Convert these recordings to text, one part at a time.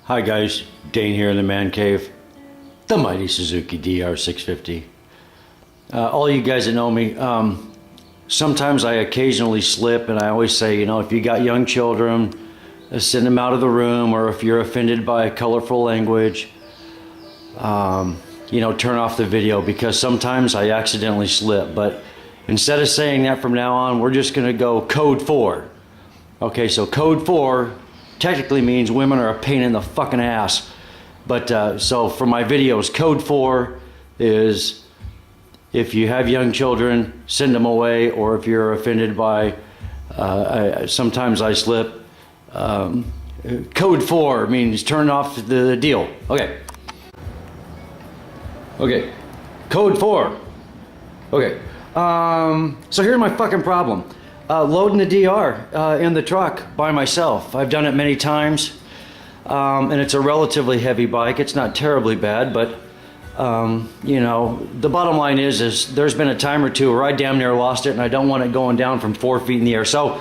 Hi guys, Dane here in the man cave. The mighty Suzuki DR650. All you guys that know me, sometimes I occasionally slip, and I always say, you know, if you got young children, send them out of the room, or if you're offended by colorful language, you know, turn off the video, because sometimes I accidentally slip. But instead of saying that from now on, we're just going to go code 4. Okay, so code 4 technically means women are a pain in the fucking ass. But so for my videos, code 4 is if you have young children, send them away, or if you're offended by, sometimes I slip. Code 4 means turn off the deal. Okay. Okay. Code 4. Okay. So here's my fucking problem. Loading the DR in the truck by myself. I've done it many times, and it's a relatively heavy bike. It's not terribly bad, but you know, the bottom line is there's been a time or two where I damn near lost it, and I don't want it going down from 4 feet in the air. So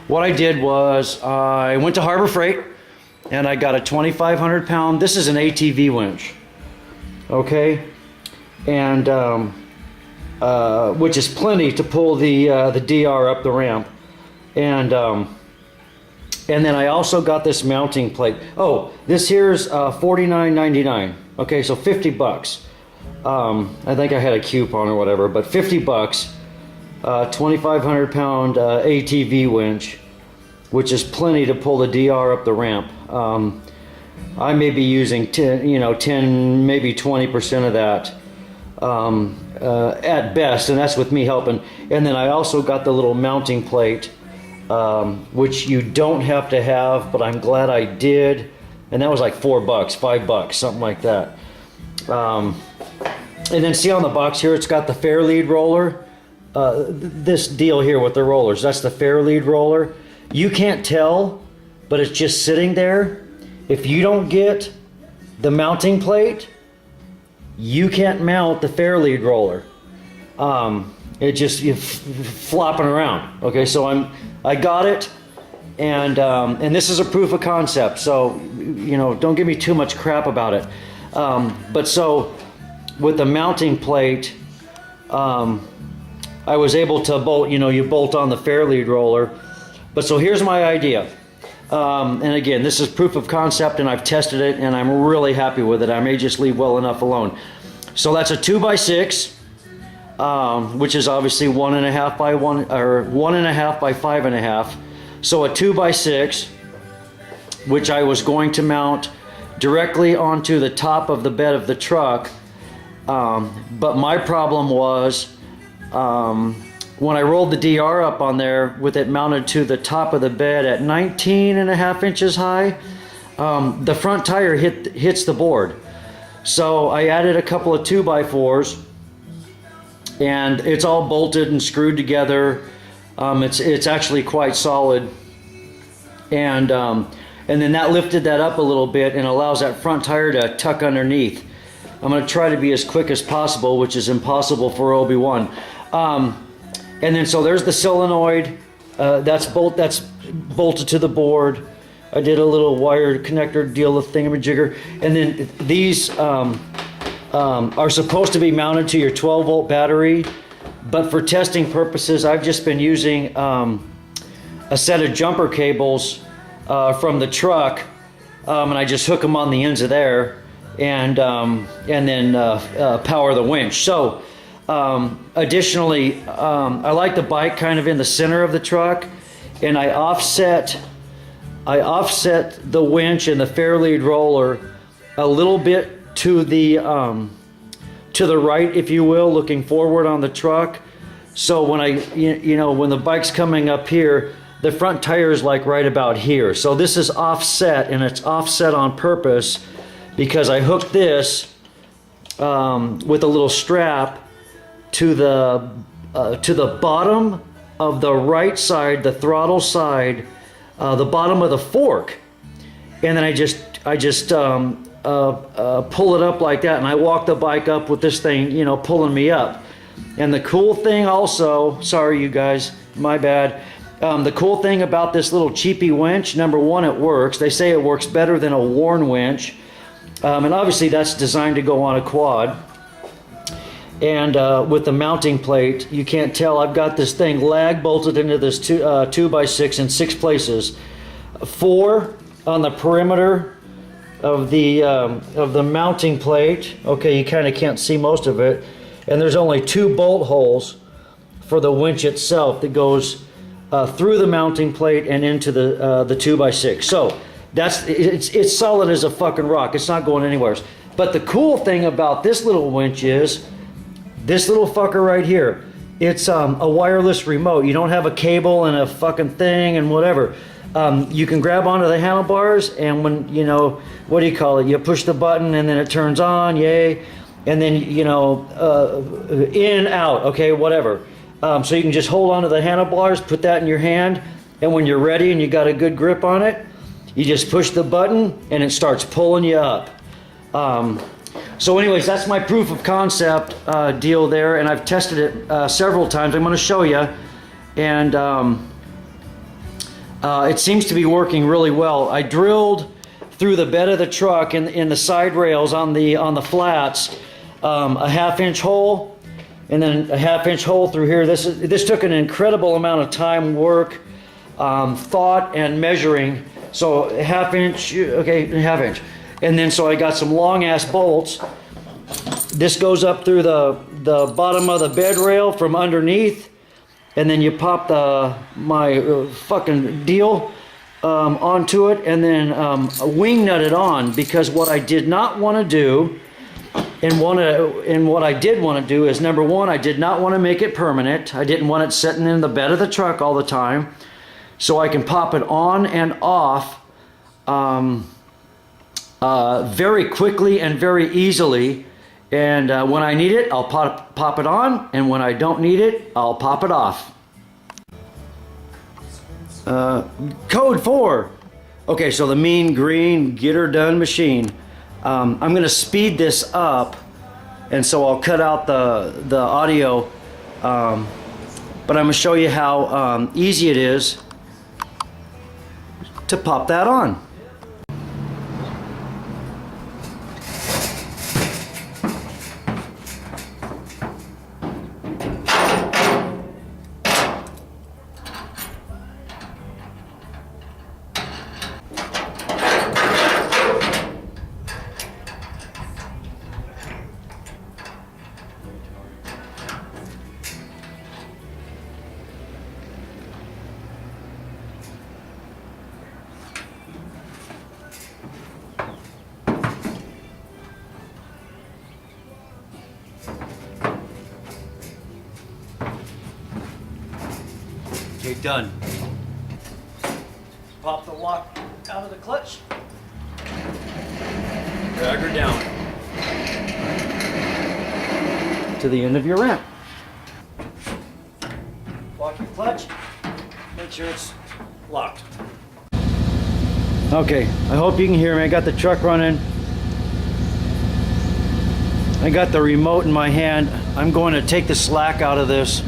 what I did was I went to Harbor Freight, and I got a 2,500 pound. This is an ATV winch, okay, and which is plenty to pull the DR up the ramp, and then I also got this mounting plate. Oh, this here's $49.99. Okay, so 50 bucks. I think I had a coupon or whatever, but 50 bucks. 2,500 pound ATV winch, which is plenty to pull the DR up the ramp. I may be using 10, maybe 20% of that. At best, and that's with me helping. And then I also got the little mounting plate, which you don't have to have, but I'm glad I did, and that was like $4, $5, something like that. And then see on the box here, it's got the fair lead roller. This deal here with the rollers, that's the fair lead roller. You can't tell, but it's just sitting there. If you don't get the mounting plate, you can't mount the fair lead roller. It just flopping around. Okay, so I got it, and this is a proof of concept. So you know, don't give me too much crap about it. But so with the mounting plate, I was able to bolt. You know, you bolt on the fair lead roller. But so here's my idea. And again, this is proof of concept, and I've tested it, and I'm really happy with it. I may just leave well enough alone. So that's a 2x6, which is obviously 1.5 by 1, or 1.5 by 5.5. So a 2x6, which I was going to mount directly onto the top of the bed of the truck. But my problem was, when I rolled the DR up on there with it mounted to the top of the bed at 19.5 inches high, the front tire hits the board. So I added a couple of 2x4s, and it's all bolted and screwed together. It's actually quite solid, and then that lifted that up a little bit and allows that front tire to tuck underneath. I'm going to try to be as quick as possible, which is impossible for Obi-Wan. And then so there's the solenoid, that's bolted to the board. I did a little wire connector deal, the thingamajigger. And then these are supposed to be mounted to your 12 volt battery, but for testing purposes, I've just been using a set of jumper cables from the truck, and I just hook them on the ends of there, and then power the winch. So additionally, I like the bike kind of in the center of the truck, and I offset the winch and the fair lead roller a little bit to the right, if you will, looking forward on the truck. So when when the bike's coming up here, the front tire is like right about here. So this is offset, and it's offset on purpose because I hooked this with a little strap to the bottom of the right side, the throttle side, the bottom of the fork, and then I just pull it up like that, and I walk the bike up with this thing, you know, pulling me up. And the cool thing also, sorry you guys, my bad, The cool thing about this little cheapy winch, number one, it works. They say it works better than a worn winch. And obviously that's designed to go on a quad. And with the mounting plate, you can't tell. I've got this thing lag bolted into this 2x6 in 6 places. 4 on the perimeter of the mounting plate. Okay, you kind of can't see most of it. And there's only 2 bolt holes for the winch itself that goes through the mounting plate and into the 2x6. So it's solid as a fucking rock. It's not going anywhere. But the cool thing about this little winch is this little fucker right here. It's a wireless remote. You don't have a cable and a fucking thing and whatever. You can grab onto the handlebars, and when, you know, what do you call it? You push the button and then it turns on, yay. And then, you know, in, out, okay, whatever. So you can just hold onto the handlebars, put that in your hand, and when you're ready and you got a good grip on it, you just push the button and it starts pulling you up. So anyways, that's my proof of concept deal there, and I've tested it several times. I'm going to show you, and it seems to be working really well. I drilled through the bed of the truck in the side rails on the flats a 1/2-inch hole, and then a 1/2-inch hole through here. This took an incredible amount of time, work, thought, and measuring. So 1/2 inch, okay, 1/2 inch. And then so I got some long ass bolts. This goes up through the bottom of the bed rail from underneath, and then you pop my fucking deal onto it, and then wing nut it on, because what I did not want to do, and what I did want to do is, number one, I did not want to make it permanent. I didn't want it sitting in the bed of the truck all the time, so I can pop it on and off very quickly and very easily. And when I need it, I'll pop it on, and when I don't need it, I'll pop it off. Code 4. Okay, so the mean green get her done machine. I'm going to speed this up, and so I'll cut out the audio, but I'm going to show you how easy it is to pop that on. Okay, done. Pop the lock out of the clutch. Drag her down to the end of your ramp. Lock your clutch. Make sure it's locked. Okay, I hope you can hear me. I got the truck running. I got the remote in my hand. I'm going to take the slack out of this.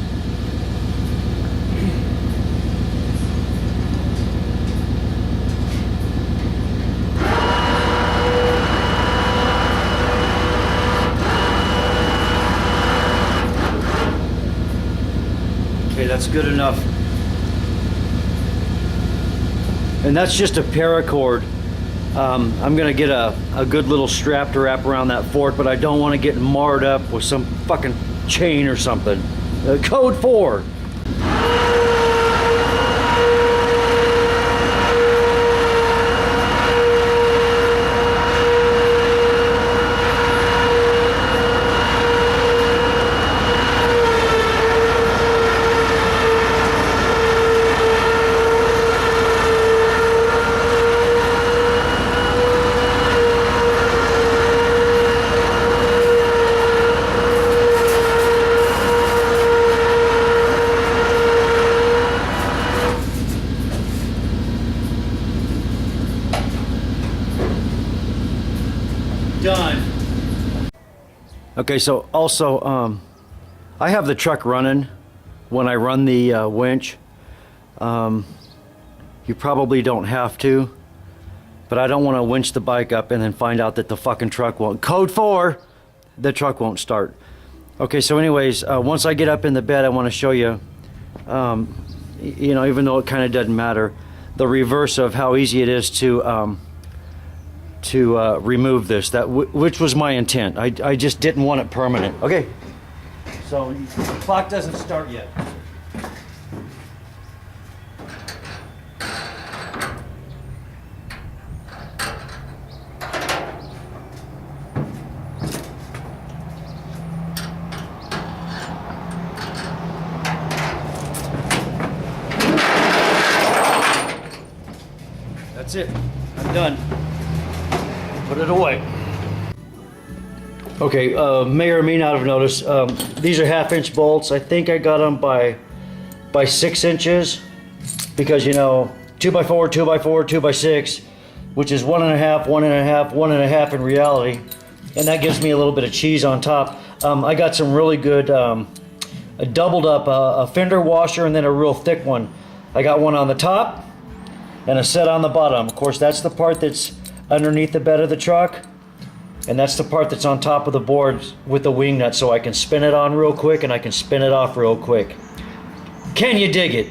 Okay, that's good enough. And that's just a paracord. I'm gonna get a good little strap to wrap around that fork, but I don't want to get marred up with some fucking chain or something. Code 4. Done. Okay, so also I have the truck running when I run the winch, You probably don't have to, but I don't want to winch the bike up and then find out that the fucking truck won't. Code 4, the truck won't start. Okay, so anyways, once I get up in the bed, I want to show you, you know, even though it kind of doesn't matter, the reverse of how easy it is to remove this, which was my intent. I just didn't want it permanent. Okay, so the clock doesn't start yet. That's it. I'm done. Put it away. Okay, may or may not have noticed, these are 1/2-inch bolts. I think I got them by 6 inches because, you know, 2x4, 2x4, 2x6, which is 1.5, 1.5, 1.5 in reality, and that gives me a little bit of cheese on top. I got some really good, I doubled up a fender washer and then a real thick one. I got one on the top and a set on the bottom. Of course, that's the part that's underneath the bed of the truck, and that's the part that's on top of the board with the wing nut, so I can spin it on real quick and I can spin it off real quick. Can you dig it?